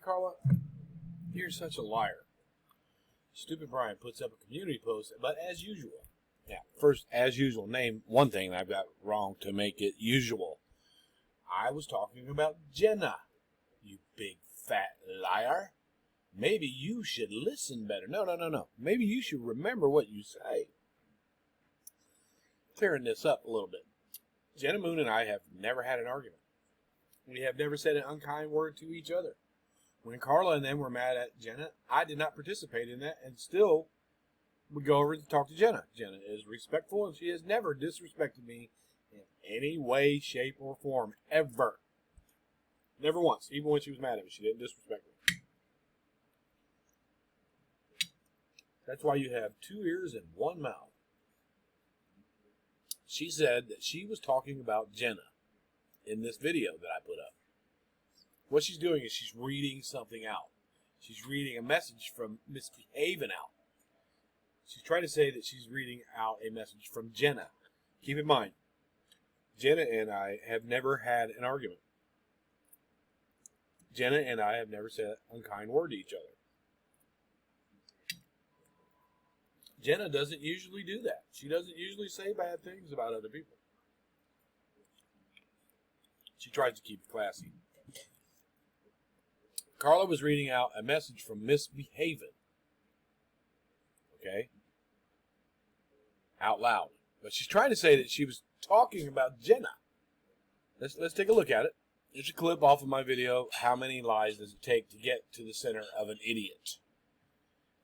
Carla, you're such a liar. Stupid Brian puts up a community post, but as usual. Yeah, first, as usual, name one thing I've got wrong to make it usual. I was talking about Jenna, you big fat liar. Maybe you should listen better. No. Maybe you should remember what you say. Clearing this up a little bit. Jenna Moon and I have never had an argument. We have never said an unkind word to each other. When Carla and them were mad at Jenna, I did not participate in that and still would go over and talk to Jenna. Jenna is respectful and she has never disrespected me in any way, shape, or form, ever. Never once. Even when she was mad at me, she didn't disrespect me. That's why you have 2 ears and 1 mouth. She said that she was talking about Jenna in this video that I put up. What she's doing is she's reading something out. She's reading a message from Misbehaving out. She's trying to say that she's reading out a message from Jenna. Keep in mind, Jenna and I have never had an argument. Jenna and I have never said an unkind word to each other. Jenna doesn't usually do that. She doesn't usually say bad things about other people. She tries to keep it classy. Carla was reading out a message from Misbehaving. Okay? Out loud. But she's trying to say that she was talking about Jenna. Let's take a look at it. Here's a clip off of my video, How Many Lies Does It Take to Get to the Center of an Idiot?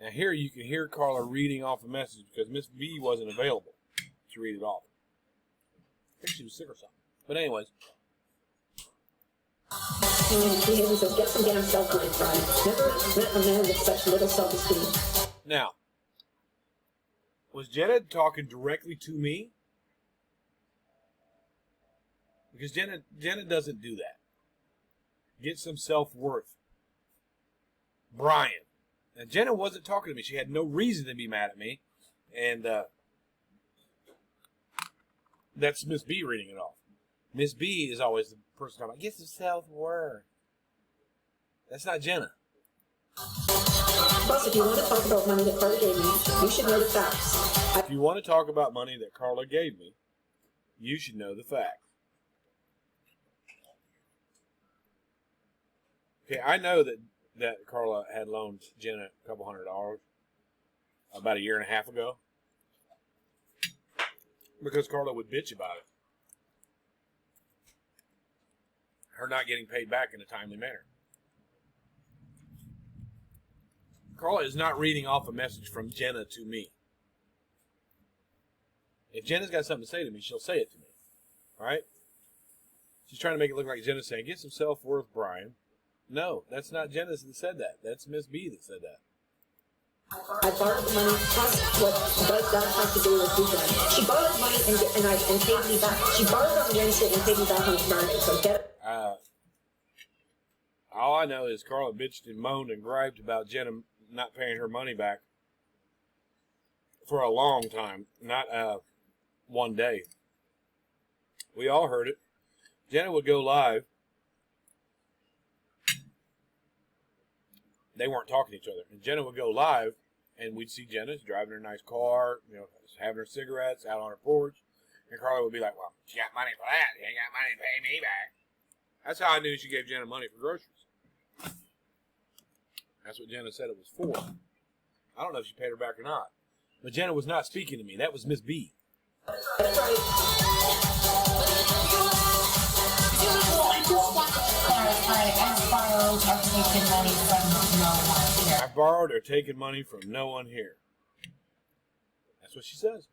Now here you can hear Carla reading off a message because Miss B wasn't available to read it off. I think she was sick or something. But anyways. Says, get some damn self-worth, Brian. Never met a man with such little self-esteem. Now, was Jenna talking directly to me? Because Jenna doesn't do that. Get some self-worth. Brian. Now, Jenna wasn't talking to me. She had no reason to be mad at me. And that's Miss B reading it off. Miss B is always the person talking about, get some self-worth. That's not Jenna. Plus, if you want to talk about money that Carla gave me, you should know the facts. If you want to talk about money that Carla gave me, you should know the facts. Okay, I know that Carla had loaned Jenna a couple $100 about 1.5 years ago because Carla would bitch about it. Her not getting paid back in a timely manner. Carla is not reading off a message from Jenna to me. If Jenna's got something to say to me, she'll say it to me. All right? She's trying to make it look like Jenna's saying, get some self-worth, Brian. No, that's not Jenna that said that. That's Miss B that said that. I borrowed the money, plus what does that have to do with you guys? She borrowed money and paid me back. She borrowed on Wednesday and paid me back on Friday, so get it. All I know is Carla bitched and moaned and griped about Jenna not paying her money back for a long time, not one day. We all heard it. Jenna would go live. They weren't talking to each other. And Jenna would go live, and we'd see Jenna driving her nice car, having her cigarettes out on her porch. And Carla would be like, well, she got money for that. She ain't got money to pay me back. That's how I knew she gave Jenna money for groceries. That's what Jenna said it was for. I don't know if she paid her back or not. But Jenna was not speaking to me. That was Miss B. That's right. I've borrowed or taken money from no one here. That's what she says.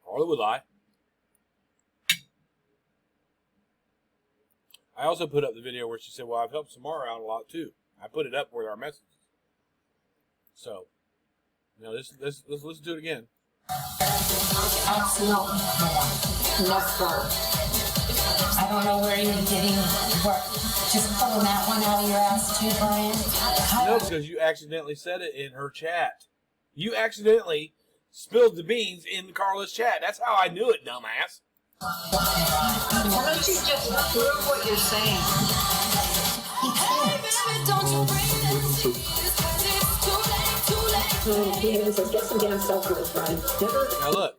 Carla would lie. I also put up the video where she said, well, I've helped Samara out a lot too. I put it up with our messages. So, let's listen to it again. Absolutely never. I don't know where you're getting work. Just pulling that one out of your ass too, Brian. No, because you accidentally said it in her chat. You accidentally spilled the beans in Carla's chat. That's how I knew it, dumbass. Why don't you just prove what you're saying? He says, get some damn self-worth, Brian. Never. Now look,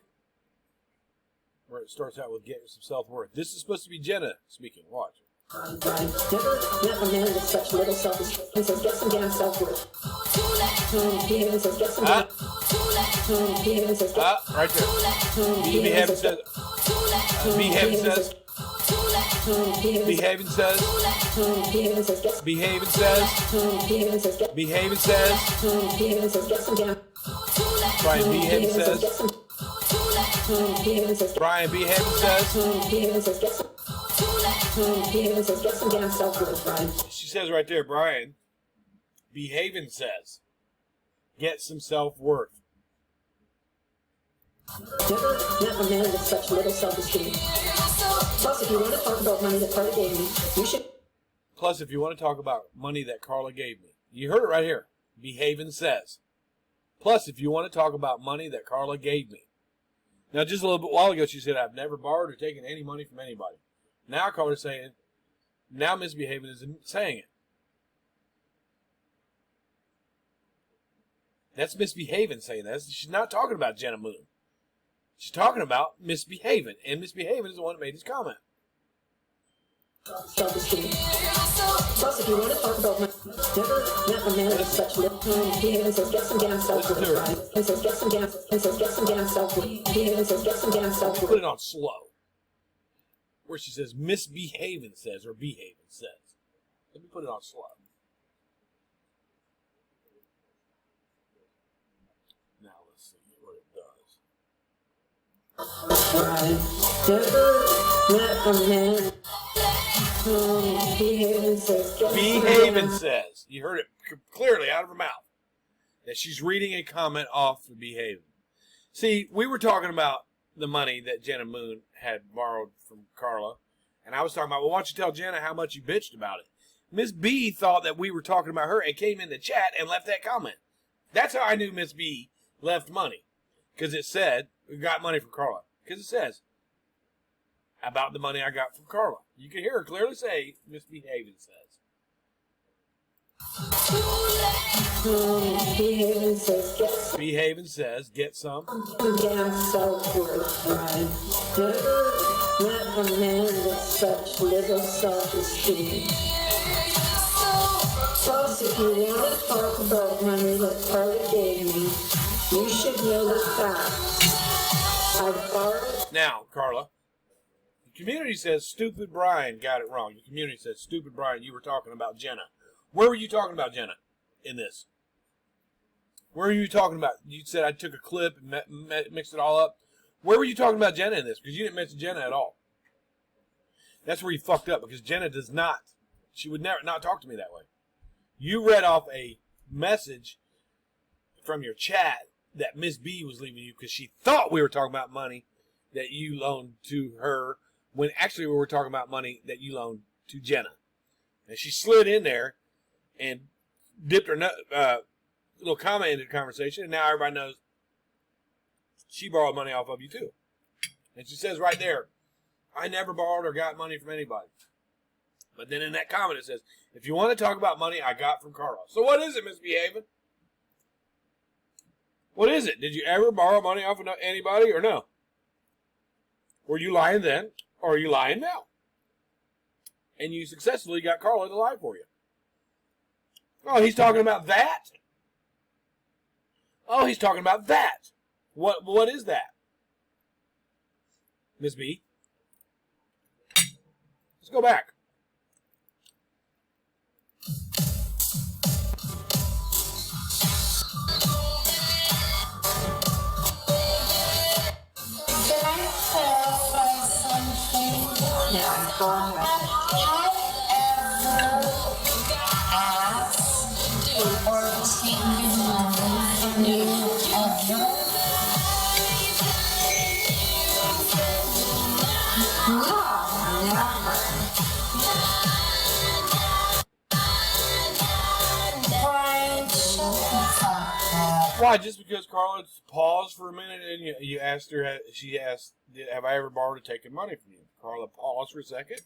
where it starts out with getting some self-worth. This is supposed to be Jenna speaking. Watch. Brian, never met a man with such little self-esteem. He says, get some damn self-worth. He says, get some damn. He says, right there. Behaving says. Behaving says. Behaving says. Behaving says. Behaving says. get some damn. Brian, behaving says. Brian, behaving says. Get some damn self-worth, Brian. She says right there, Brian, behaving says, get some self-worth. Never met a man with such little self-esteem. Plus, if you want to talk about money that Carla gave me, you should. Plus, if you want to talk about money that Carla gave me, you heard it right here. Behaving says. Plus, if you want to talk about money that Carla gave me. Now, just a little bit while ago, she said, I've never borrowed or taken any money from anybody. Now Carla's saying, now misbehaving isn't saying it. That's misbehaving saying that. She's not talking about Jenna Moon. She's talking about misbehaving. And misbehaving is the one that made this comment. Self-esteem. Plus, if you want to talk about money, never met a man with such little. He says, get some damn self-worth. He says, get some damn. He says, get some damn self-worth. He says, get some damn self-worth. Put it on slow. Where she says misbehaving says or behaving says. Let me put it on slow. Now let's see what it does. Never met a man. Behaving says. Behaving says. You heard it clearly out of her mouth. That she's reading a comment off the behaving. See, we were talking about the money that Jenna Moon had borrowed from Carla. And I was talking about, well, why don't you tell Jenna how much you bitched about it? Miss B thought that we were talking about her and came in the chat and left that comment. That's how I knew Miss B left money. Because it said, we got money from Carla. Because it says, about the money I got from Carla. You can hear her clearly say, misbehaving says. Behaving says, get some. Damn self-worth, Brian. Never met a man with such little self-esteem. Plus, if you want to talk about money that Carla gave me, you should know the facts. I've borrowed. Now, Carla, the community says stupid Brian got it wrong. The community says stupid Brian, you were talking about Jenna. Where were you talking about Jenna in this? Where were you talking about? You said I took a clip and mixed it all up. Where were you talking about Jenna in this? Because you didn't mention Jenna at all. That's where you fucked up, because Jenna does not. She would never not talk to me that way. You read off a message from your chat that Miss B was leaving you because she thought we were talking about money that you loaned to her, when actually we were talking about money that you loaned to Jenna. And she slid in there and dipped her little comment into the conversation, and now everybody knows she borrowed money off of you too. And she says right there, I never borrowed or got money from anybody. But then in that comment it says, if you want to talk about money I got from Carla. So what is it, Misbehaving? What is it? Did you ever borrow money off of anybody or no? Were you lying then, or are you lying now? And you successfully got Carla to lie for you. Oh, he's talking about that? Oh, he's talking about that. What is that? Miss B? Let's go back. Can I clarify something? Yeah, go on. Have ever asked or taken money from you ever? No, never. Brian, shut the fuck up. Why Why? Just because Carla paused for a minute and you asked her, she asked, have I ever borrowed or taken money from you? Carla paused for a second.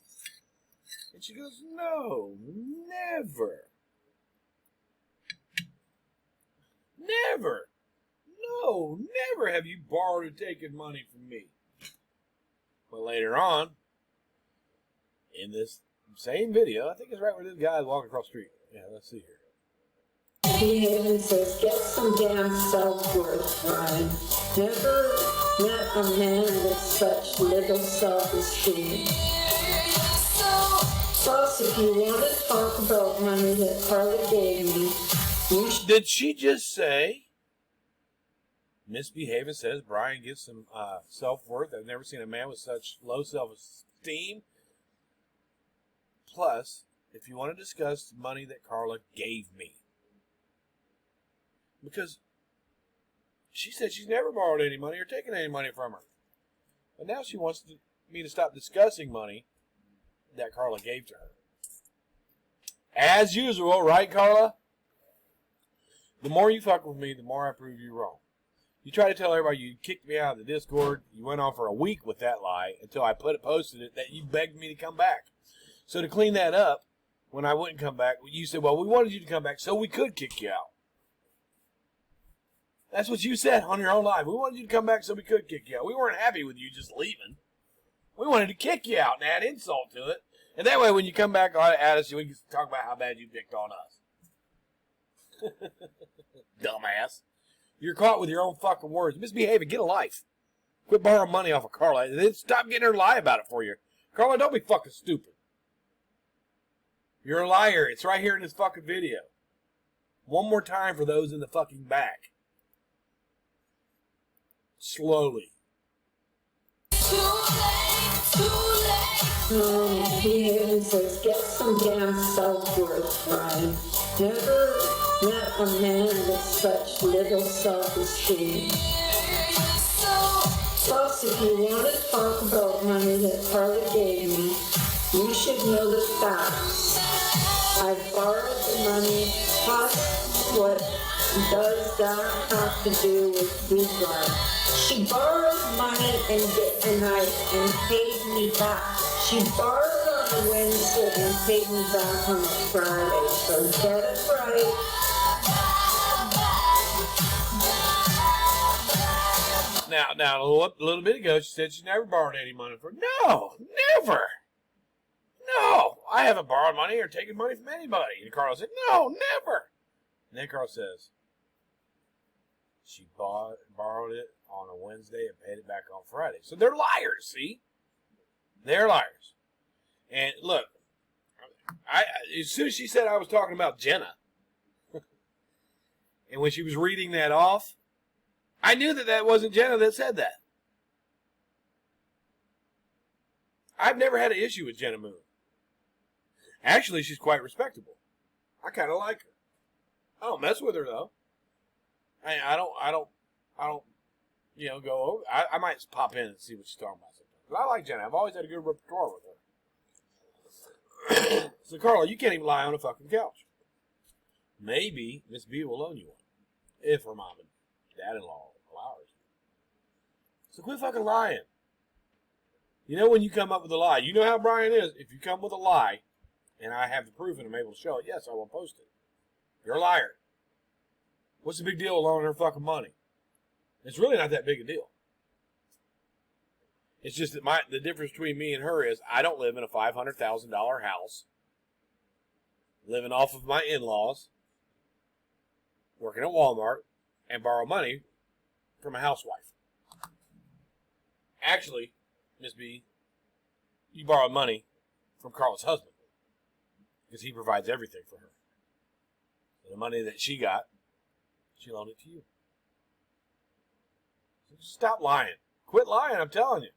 And she goes, no, never. Never. No, never have you borrowed or taken money from me. But later on, in this same video, I think it's right where this guy is walking across the street. Yeah, let's see here. He says, get some damn self-worth, Brian. Never met a man with such little self-esteem. Plus, if you want to talk about money that Carla gave me, you should... Did she just say, misbehaving says Brian gets some self-worth? I've never seen a man with such low self-esteem. Plus, if you want to discuss money that Carla gave me. Because she said she's never borrowed any money or taken any money from her. But now she wants me to stop discussing money that Carla gave to her. As usual, right, Carla? The more you fuck with me, the more I prove you wrong. You try to tell everybody you kicked me out of the Discord. You went on for a week with that lie until I posted it that you begged me to come back. So to clean that up, when I wouldn't come back, you said, well, we wanted you to come back so we could kick you out. That's what you said on your own live. We wanted you to come back so we could kick you out. We weren't happy with you just leaving. We wanted to kick you out and add insult to it. And that way when you come back at us, we can talk about how bad you picked on us. Dumbass. You're caught with your own fucking words. Misbehave and get a life. Quit borrowing money off of Carla. And then stop getting her to lie about it for you. Carla, don't be fucking stupid. You're a liar. It's right here in this fucking video. One more time for those in the fucking back. Slowly. He says, get some damn self-worth, Brian. Never met a man with such little self-esteem. Plus, if you want to talk about money that Carla gave me, you should know the facts. I borrowed the money, plus what does that have to do with you, Brian? She borrowed money and paid me back. She borrowed on a Wednesday and paid me back on a Friday. So get it right. Now, a little bit ago, she said she never borrowed any money from. No, never. No, I haven't borrowed money or taken money from anybody. And Carla said, no, never. And then Carla says, she borrowed it on a Wednesday and paid it back on Friday. So they're liars, see? They're liars. And look, as soon as she said I was talking about Jenna, and when she was reading that off, I knew that wasn't Jenna that said that. I've never had an issue with Jenna Moon. Actually, she's quite respectable. I kind of like her. I don't mess with her though. I don't, go over. I might pop in and see what she's talking about sometimes. But I like Jenna. I've always had a good repertoire with her. So, Carla, you can't even lie on a fucking couch. Maybe Miss B will loan you one. If her mom and dad-in-law allow her. So quit fucking lying. You know when you come up with a lie. You know how Brian is. If you come with a lie, and I have the proof and I'm able to show it, yes, I will post it. You're a liar. What's the big deal with loaning her fucking money? It's really not that big a deal. It's just that the difference between me and her is I don't live in a $500,000 house, living off of my in-laws, working at Walmart, and borrow money from a housewife. Actually, Miss B, you borrowed money from Carla's husband because he provides everything for her. So the money that she got, she loaned it to you. So just stop lying. Quit lying, I'm telling you.